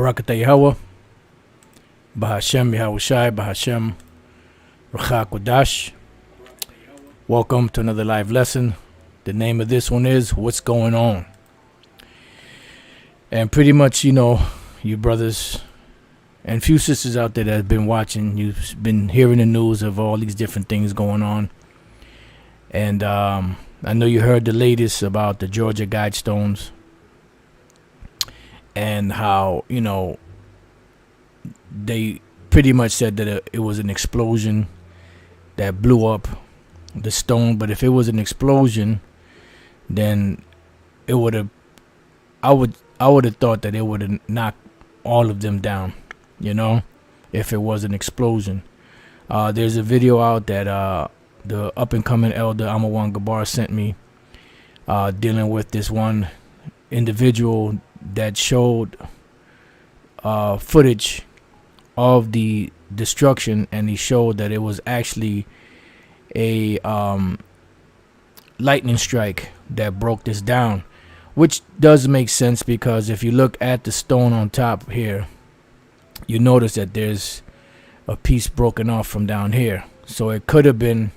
Barakatah Yahweh, Bahashem Yahushai, Bahashem Rachak Wadash. Welcome to another live lesson. The name of this one is What's Going On? And pretty much, you brothers and few sisters out there that have been watching, you've been hearing the news of all these different things going on. And I know you heard the latest about the Georgia Guidestones and how, they pretty much said that it was an explosion that blew up the stone. But if it was an explosion, then it would have, I would have thought that it would have knocked all of them down, if it was an explosion. There's a video out that the up-and-coming elder Amawan Gabar sent me, dealing with this one individual that showed footage of the destruction, and he showed that it was actually a lightning strike that broke this down, which does make sense, because if you look at the stone on top here, you notice that there's a piece broken off from down here. So it could have been,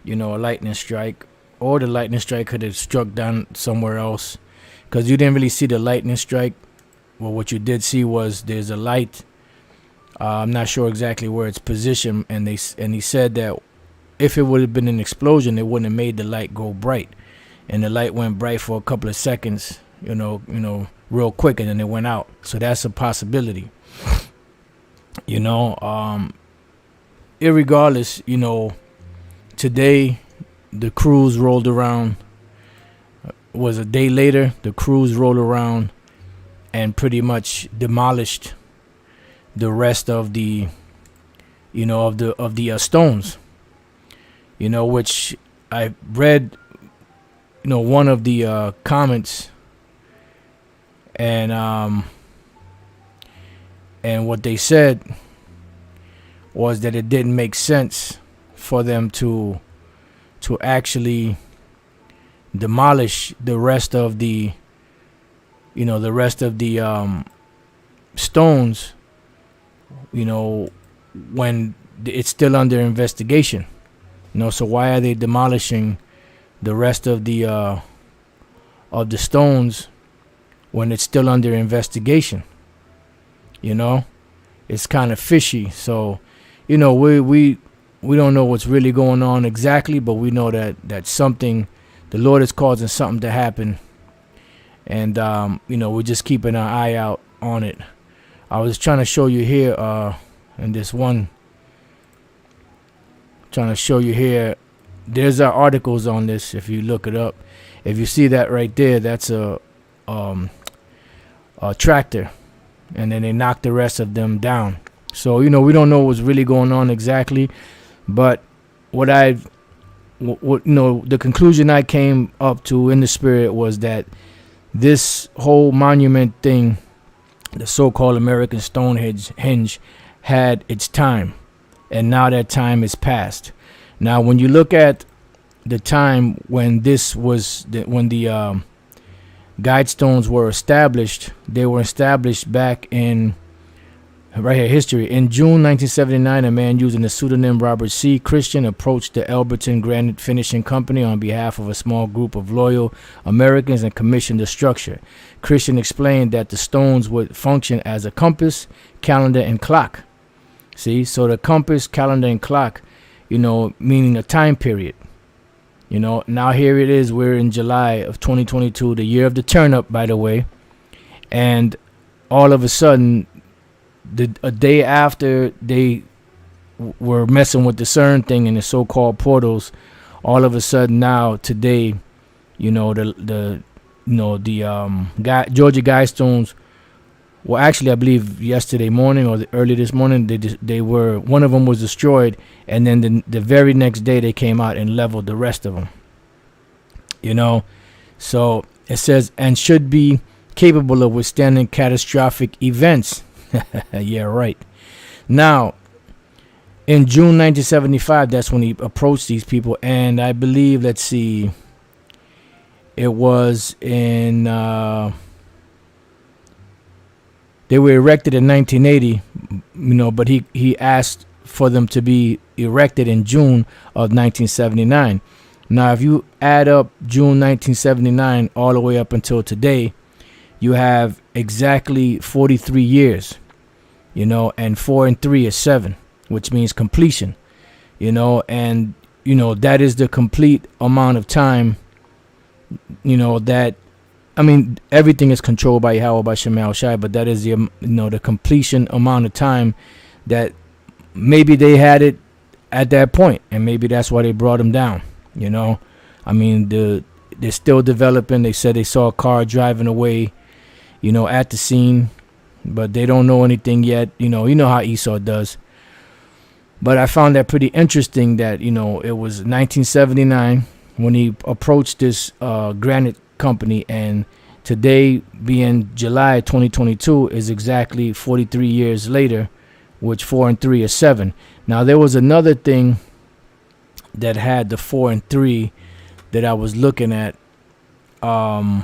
a lightning strike, or the lightning strike could have struck down somewhere else, because you didn't really see the lightning strike. Well, what you did see was there's a light. I'm not sure exactly where it's positioned, and he said that if it would have been an explosion, it wouldn't have made the light go bright, and the light went bright for a couple of seconds, real quick, and then it went out. So that's a possibility. Irregardless, today the crews rolled around. Was a day later, the crews rolled around and pretty much demolished the rest of the stones, which I read one of the comments, and what they said was that it didn't make sense for them to actually demolish the rest of the stones, when it's still under investigation. So why are they demolishing the rest of the stones when it's still under investigation? It's kind of fishy. So we don't know what's really going on exactly, but we know that something, the Lord is causing something to happen, and we're just keeping our eye out on it. I was trying to show you here in this one, there's our articles on this. If you look it up, if you see that right there, that's a tractor, and then they knocked the rest of them down. So we don't know what's really going on exactly, but the conclusion I came up to in the spirit was that this whole monument thing, the so-called American Stonehenge, had its time, and now that time is past. Now, when you look at the time when the Guidestones were established, they were established back in, right here, history. In June 1979, a man using the pseudonym Robert C. Christian approached the Elberton Granite Finishing Company on behalf of a small group of loyal Americans and commissioned the structure. Christian explained that the stones would function as a compass, calendar, and clock. See, so the compass, calendar, and clock, meaning a time period. Now here it is, we're in July of 2022, the year of the turnip, by the way, and all of a sudden, a day after they were messing with the CERN thing and the so-called portals, all of a sudden now today, Georgia Guidestones. Well, actually, I believe yesterday morning or early this morning, they were, one of them was destroyed, and then the very next day they came out and leveled the rest of them. So it says, and should be capable of withstanding catastrophic events. Yeah, right. Now, in June 1975, that's when he approached these people, and I believe, let's see, it was in They were erected in 1980, but he asked for them to be erected in June of 1979. Now, if you add up June 1979 all the way up until today, you have exactly 43 years, and 4 and 3 is 7, which means completion, and, that is the complete amount of time, that, everything is controlled by Yahweh Bashem Yahushai, but that is the completion amount of time that maybe they had it at that point, and maybe that's why they brought him down. They're still developing. They said they saw a car driving away, at the scene, but they don't know anything yet. You know how Esau does. But I found that pretty interesting that, it was 1979 when he approached this granite company, and today, being July 2022, is exactly 43 years later, which 4 and 3 is 7. Now, there was another thing that had the 4 and 3 that I was looking at, but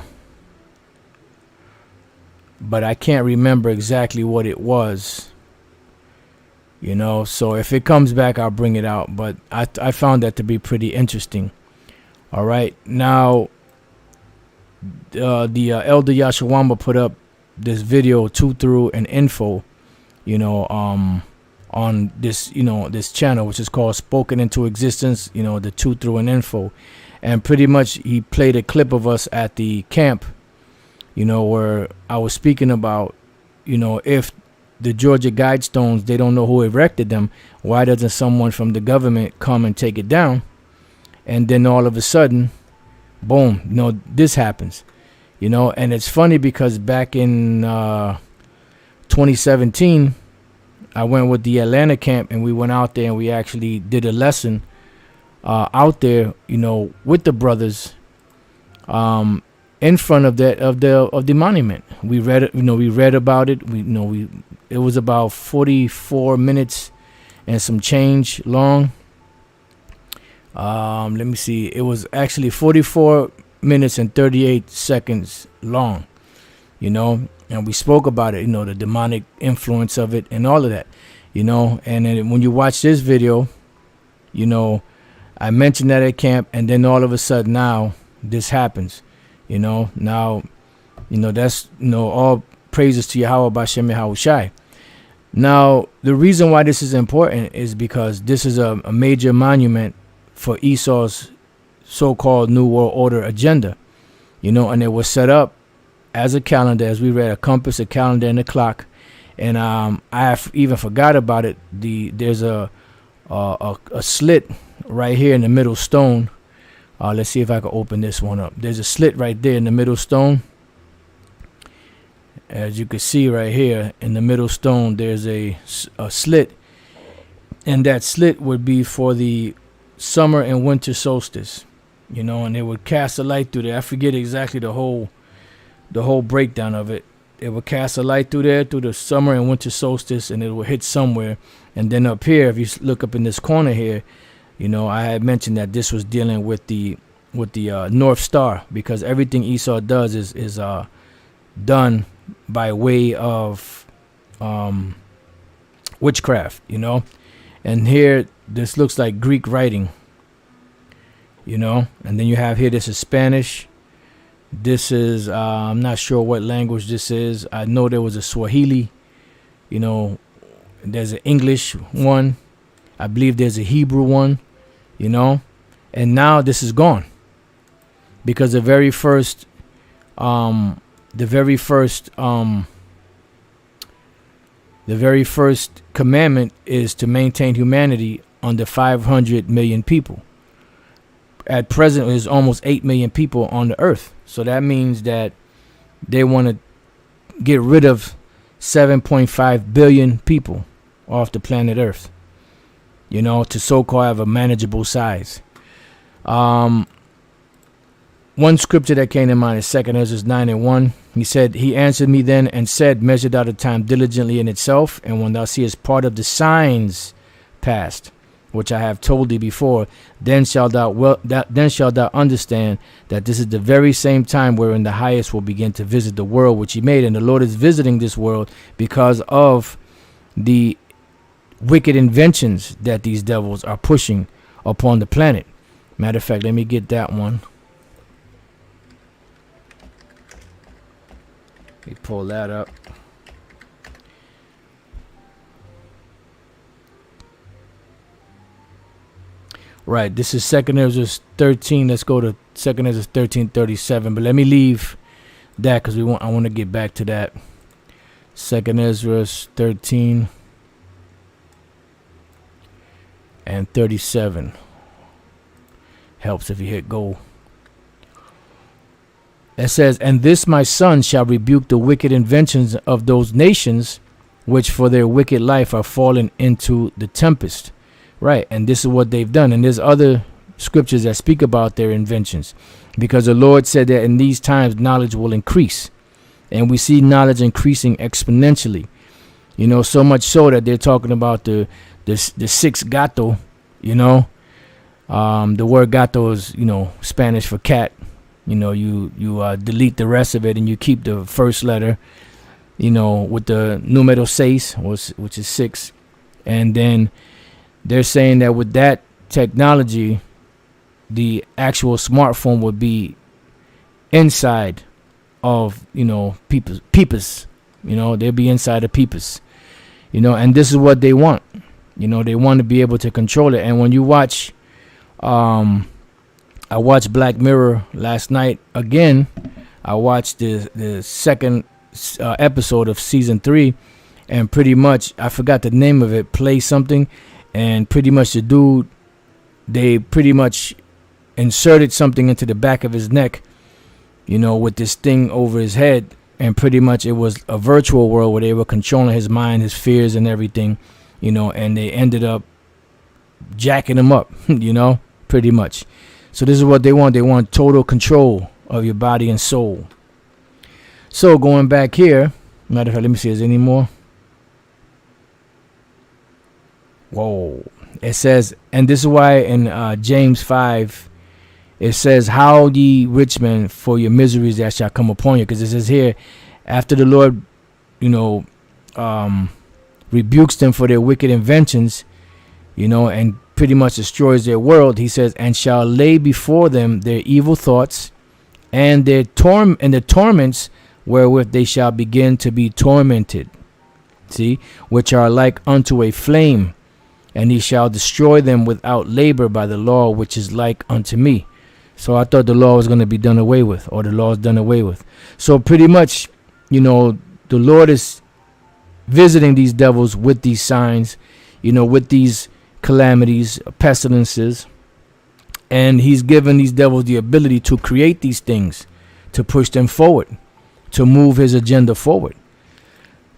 I can't remember exactly what it was, so if it comes back, I'll bring it out. But I found that to be pretty interesting. All right, now the Elder Yashawamba put up this video 2 through and info, on this, this channel, which is called Spoken Into Existence, the 2 through and info. And pretty much he played a clip of us at the camp, where I was speaking about, if the Georgia Guidestones, they don't know who erected them, why doesn't someone from the government come and take it down? And then all of a sudden, boom, this happens, and it's funny because back in 2017, I went with the Atlanta camp, and we went out there and we actually did a lesson out there, with the brothers, in front of the monument. We read it, we read about it. It was about 44 minutes and some change long. Let me see. It was actually 44 minutes and 38 seconds long, and we spoke about it, the demonic influence of it and all of that, and then when you watch this video, I mentioned that at camp, and then all of a sudden now this happens, now, that's, all praises to Yahweh Bashem Yahushai. Now, the reason why this is important is because this is a major monument for Esau's so-called New World Order agenda, and it was set up as a calendar, as we read, a compass, a calendar, and a clock. And I even forgot about it. There's a slit right here in the middle stone. Let's see if I can open this one up. There's a slit right there in the middle stone. As you can see right here in the middle stone, there's a slit, and that slit would be for the summer and winter solstice, and it would cast a light through there. I forget exactly the whole breakdown of it. It would cast a light through there through the summer and winter solstice, and it will hit somewhere. And then up here, if you look up in this corner here, I had mentioned that this was dealing with the North Star, because everything Esau does is done by way of witchcraft, And here, this looks like Greek writing, and then you have here, this is Spanish. This is, I'm not sure what language this is. I know there was a Swahili, there's an English one. I believe there's a Hebrew one, and now this is gone, because the very first commandment is to maintain humanity under 500 million people. At present, there's almost 8 million people on the earth. So that means that they want to get rid of 7.5 billion people off the planet Earth, to so-called have a manageable size. One scripture that came to mind is 2 Ezra 9:1. He said, "He answered me then and said, measure thou the time diligently in itself, and when thou seest part of the signs past, which I have told thee before, then shalt thou understand that this is the very same time wherein the highest will begin to visit the world which he made. And the Lord is visiting this world because of the wicked inventions that these devils are pushing upon the planet. Matter of fact, let me get that one. Let me pull that up. Right, this is 2nd Ezra 13. Let's go to 2nd Ezra 13:37. But let me leave that because I want to get back to that. 2nd Ezra 13 and 37. Helps if you hit go. It says, and this my son shall rebuke the wicked inventions of those nations which for their wicked life are fallen into the tempest. Right, and this is what they've done. And there's other scriptures that speak about their inventions, because the Lord said that in these times knowledge will increase, and we see knowledge increasing exponentially. You know, so much so that they're talking about the six gato. You know, the word gato is, you know, Spanish for cat. You know, you delete the rest of it and you keep the first letter, you know, with the numero seis, which is 6, and then they're saying that with that technology, the actual smartphone would be inside of, you know, peepers. You know, they'll be inside of peepers. You know, and this is what they want. You know, they want to be able to control it. And when you watch, I watched Black Mirror last night again. I watched the second episode of season 3, and pretty much I forgot the name of it. Play something. And pretty much the dude, they pretty much inserted something into the back of his neck, you know, with this thing over his head. And pretty much it was a virtual world where they were controlling his mind, his fears and everything, you know, and they ended up jacking him up, you know, pretty much. So this is what they want. They want total control of your body and soul. So going back here, matter of fact, let me see, is there any more? Whoa. It says, and this is why in James 5, it says, how ye rich men, for your miseries that shall come upon you. Because it says here, after the Lord, you know, rebukes them for their wicked inventions, you know, and pretty much destroys their world, he says, and shall lay before them their evil thoughts and their torments wherewith they shall begin to be tormented. See, which are like unto a flame. And he shall destroy them without labor by the law, which is like unto me. So I thought the law was going to be done away with, or the law is done away with. So pretty much, you know, the Lord is visiting these devils with these signs, you know, with these calamities, pestilences. And he's given these devils the ability to create these things, to push them forward, to move his agenda forward.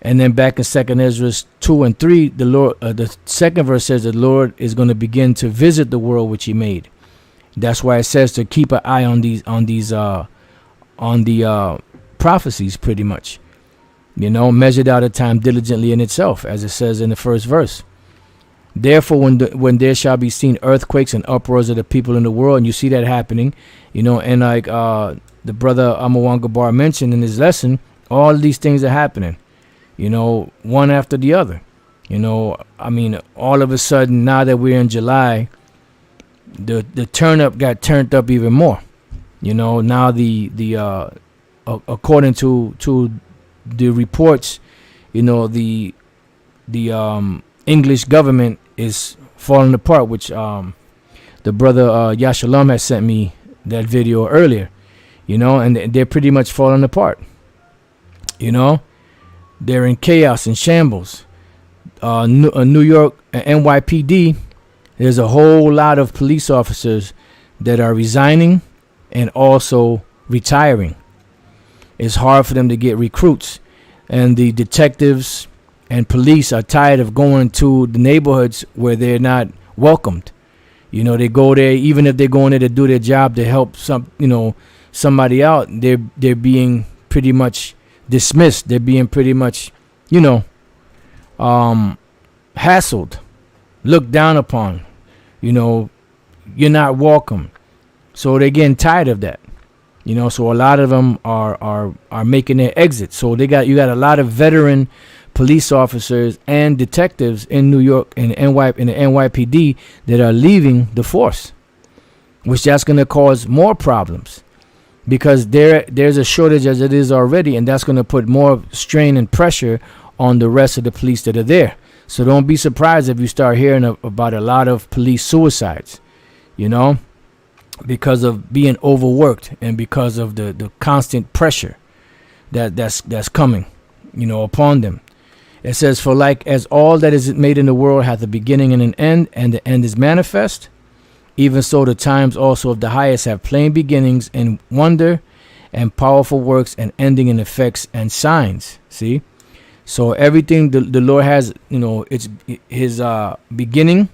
And then back in 2nd Ezra 2 and 3, the Lord, the second verse says the Lord is going to begin to visit the world which he made. That's why it says to keep an eye on the prophecies, pretty much. You know, measured out a time diligently in itself, as it says in the first verse. Therefore, when there shall be seen earthquakes and uproars of the people in the world, and you see that happening, you know, and like the brother Amawanga Bar mentioned in his lesson, all these things are happening. You know, one after the other. You know, I mean, all of a sudden, now that we're in July, the turn up got turned up even more. You know, now according to the reports, you know, the English government is falling apart, which the brother Yashalam has sent me that video earlier. You know, and they're pretty much falling apart. You know. They're in chaos and shambles. New York, NYPD, there's a whole lot of police officers that are resigning and also retiring. It's hard for them to get recruits. And the detectives and police are tired of going to the neighborhoods where they're not welcomed. You know, they go there, even if they're going there to do their job to help somebody out, they're being pretty much dismissed. They're being pretty much, you know, hassled, looked down upon, you know, you're not welcome. So they're getting tired of that. You know, so a lot of them are making their exit. So you got a lot of veteran police officers and detectives in New York and the NYPD that are leaving the force, which that's going to cause more problems because there's a shortage as it is already, and that's going to put more strain and pressure on the rest of the police that are there. So don't be surprised if you start hearing about a lot of police suicides, you know, because of being overworked and because of the constant pressure that's coming, you know, upon them. It says, for like as all that is made in the world hath a beginning and an end, and the end is manifest, even so the times also of the highest have plain beginnings and wonder and powerful works and ending in effects and signs. See? So everything the Lord has, you know, it's his beginning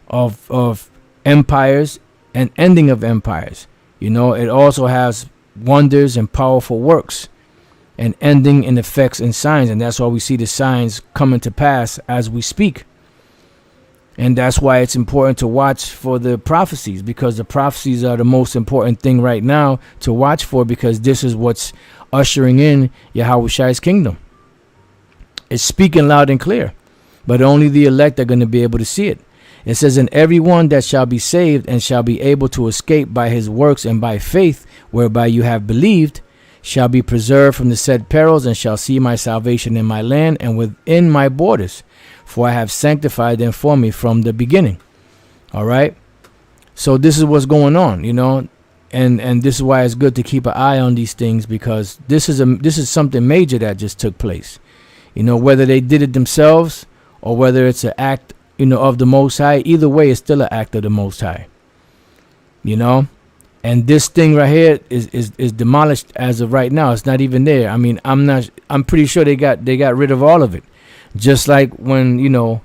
of empires and ending of empires. You know, it also has wonders and powerful works and ending in effects and signs. And that's why we see the signs coming to pass as we speak. And that's why it's important to watch for the prophecies, because the prophecies are the most important thing right now to watch for, because this is what's ushering in Yahweh's kingdom. It's speaking loud and clear, but only the elect are going to be able to see it. It says, and everyone that shall be saved and shall be able to escape by his works and by faith, whereby you have believed, shall be preserved from the said perils, and shall see my salvation in my land and within my borders, for I have sanctified them for me from the beginning. All right. So this is what's going on, you know, and this is why it's good to keep an eye on these things, because this is something major that just took place. You know, whether they did it themselves or whether it's an act, you know, of the Most High, either way, it's still an act of the Most High. You know, and this thing right here is demolished as of right now. It's not even there. I mean, I'm pretty sure they got rid of all of it, just like when, you know,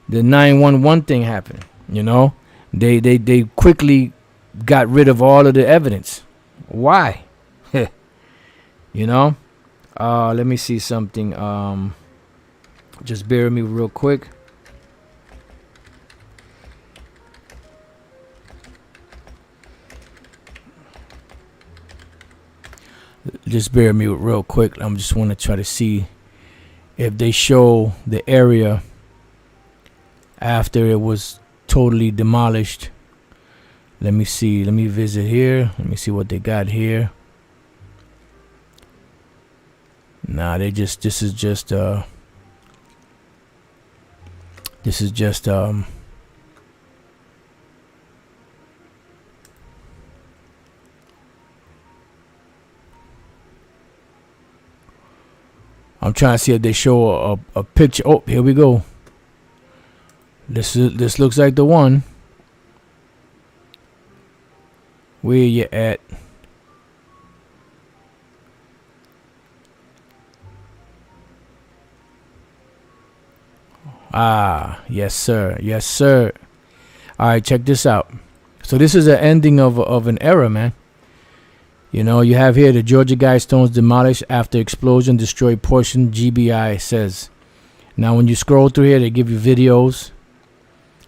the 911 thing happened. You know, they quickly got rid of all of the evidence. Why? You know. Let me see something. Just bear with me real quick. Just bear with me real quick. I'm just want to try to see if they show the area after it was totally demolished. Let me see. Let me visit here. Let me see what they got here. Nah, this is just I'm trying to see if they show a picture. Oh, here we go. This looks like the one. Where you at? Ah, yes, sir. Yes, sir. All right, check this out. So this is an ending of an era, man. You know, you have here the Georgia Guidestones demolished after explosion destroyed portion, GBI says. Now, when you scroll through here, they give you videos.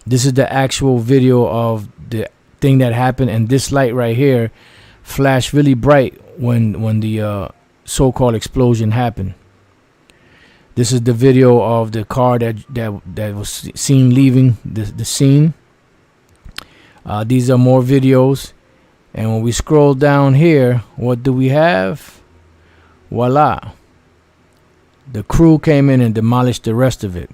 This is the actual video of the thing that happened, and this light right here flashed really bright when the so-called explosion happened. This is the video of the car that was seen leaving the scene. These are more videos. And when we scroll down here, what do we have? Voila. The crew came in and demolished the rest of it.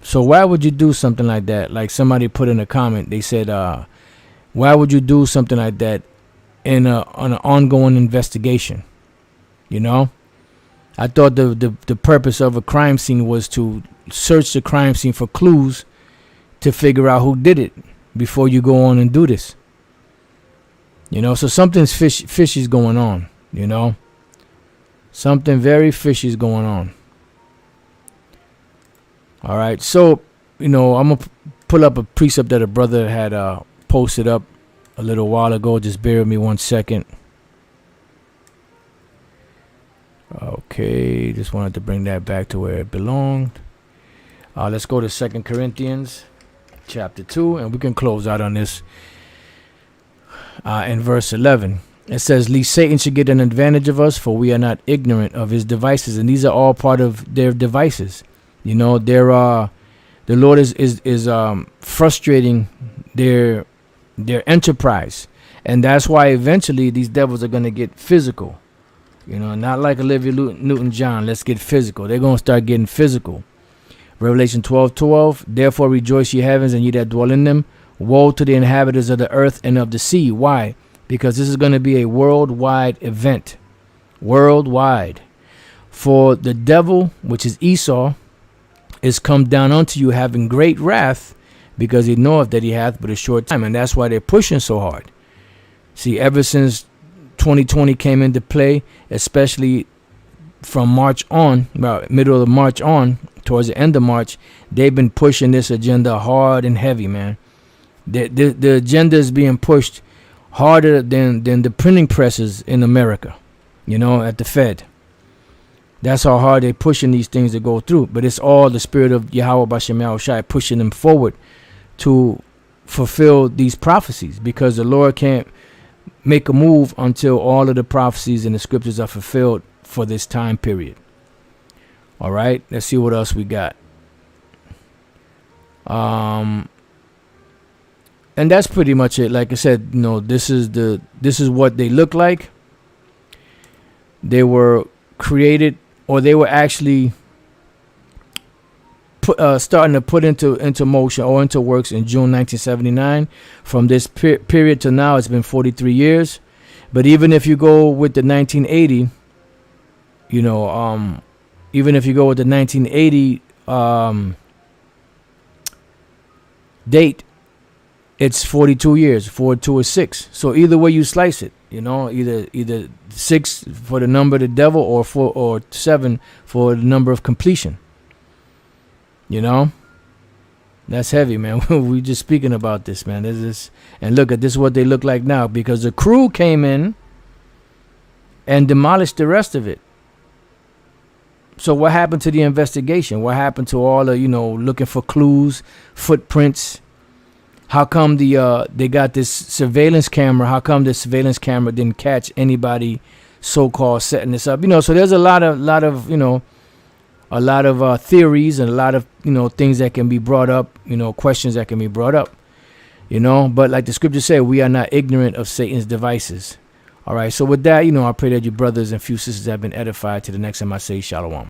So why would you do something like that? Like somebody put in a comment, they said, why would you do something like that on an ongoing investigation? You know? I thought the purpose of a crime scene was to search the crime scene for clues to figure out who did it before you go on and do this. You know, so something's fishy is going on, you know. Something very fishy is going on. All right, so, you know, I'm going to pull up a precept that a brother had posted up a little while ago. Just bear with me 1 second. Okay, just wanted to bring that back to where it belonged. Let's go to 2 Corinthians. chapter 2, and we can close out on this in verse 11. It says, "Lest Satan should get an advantage of us, for we are not ignorant of his devices." And these are all part of their devices. You know, the Lord is frustrating their enterprise, and that's why eventually these devils are going to get physical. You know, not like Olivia Newton-John. Let's get physical. They're going to start getting physical. Revelation 12:12. "Therefore rejoice, ye heavens, and ye that dwell in them. Woe to the inhabitants of the earth and of the sea." Why? Because this is going to be a worldwide event. Worldwide. "For the devil, which is Esau, is come down unto you, having great wrath, because he knoweth that he hath but a short time." And that's why they're pushing so hard. See, ever since 2020 came into play, especially from March on, about middle of March on, towards the end of March, they've been pushing this agenda hard and heavy, man. The agenda is being pushed harder than the printing presses in America, you know, at the Fed. That's how hard they're pushing these things to go through. But it's all the spirit of Yahweh Bashem Yahushai pushing them forward to fulfill these prophecies, because the Lord can't make a move until all of the prophecies in the scriptures are fulfilled for this time period. All right, let's see what else we got. And that's pretty much it. Like I said, you know, this is what they look like. They were created, or they were actually starting to put into motion or into works in June 1979. From this period to now, it's been 43 years. But even if you go with the 1980, you know, even if you go with the 1980 date, it's 42 years. 4 2 is 6. So either way you slice it, you know, either 6 for the number of the devil, or 4 or 7 for the number of completion. You know, that's heavy, man. We just speaking about this, man. And look at this, what they look like now, because the crew came in and demolished the rest of it. So what happened to the investigation? What happened to all the, you know, looking for clues, footprints? How come they got this surveillance camera? How come the surveillance camera didn't catch anybody so-called setting this up? You know, so there's a lot of you know, a lot of theories and a lot of, you know, things that can be brought up, you know, questions that can be brought up, you know. But like the scripture said, we are not ignorant of Satan's devices. All right. So with that, you know, I pray that your brothers and few sisters have been edified. To the next time I say shalom.